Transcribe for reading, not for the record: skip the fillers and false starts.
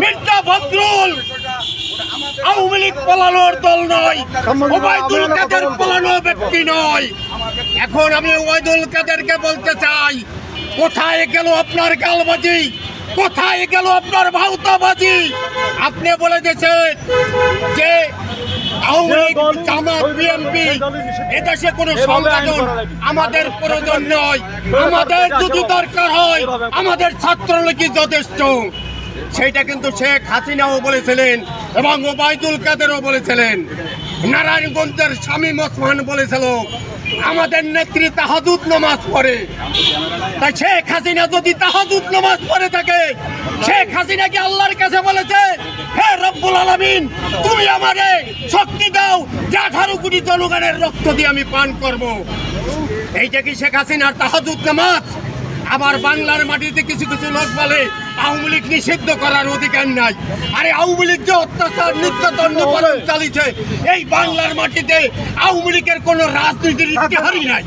মির্জা ফখরুল আওয়ামী লীগ পালানোর দল নয়, ওবায়দুল কাদের পালানো ব্যক্তি নয়। এখন আমি ওবায়দুল কাদেরকে বলতে চাই, কোথায় গেল আপনার গালবাজি, কোথায় গেল আপনার ভাউতাবাজি? আপনি বলে দিয়েছেন যে আওয়ামী লীগ, জামাত, বিএনপি এদেশে কোনো সংগঠন আমাদের প্রয়োজন নয়, আমাদের যদি দরকার হয় আমাদের ছাত্রলীগই যথেষ্ট। সেইটা কিন্তু শেখ হাসিনাও বলেছিলেন এবং ওবায়দুল কাদেরও বলেছিলেন। নারায়ণগঞ্জের শামীম ওসমান বলেছিল আমাদের নেত্রী তাহাজ্জুদ নামাজ পড়ে। তাই শেখ হাসিনা যদি তাহাজ্জুদ নামাজ পড়ে থাকে, শেখ হাসিনা কি আল্লাহর কাছে বলেছে, হে রব্বুল আলামিন তুমি আমারে শক্তি দাও যে 18 কোটি জনগণের রক্ত দিয়ে আমি পান করব? এইটা কি শেখ হাসিনার তাহাজ্জুদ নামাজ? আবার বাংলার মাটিতে কিছু কিছু লোক বলে আওয়ামী লীগ নিষিদ্ধ করার অধিকার নাই। আরে আওয়ামী লীগ যে অত্যাচার, নির্যাতন, নিপীড়ন চালিয়েছে এই বাংলার মাটিতে আওয়ামী লীগের কোনো রাজনীতির ইতিহাসই নাই।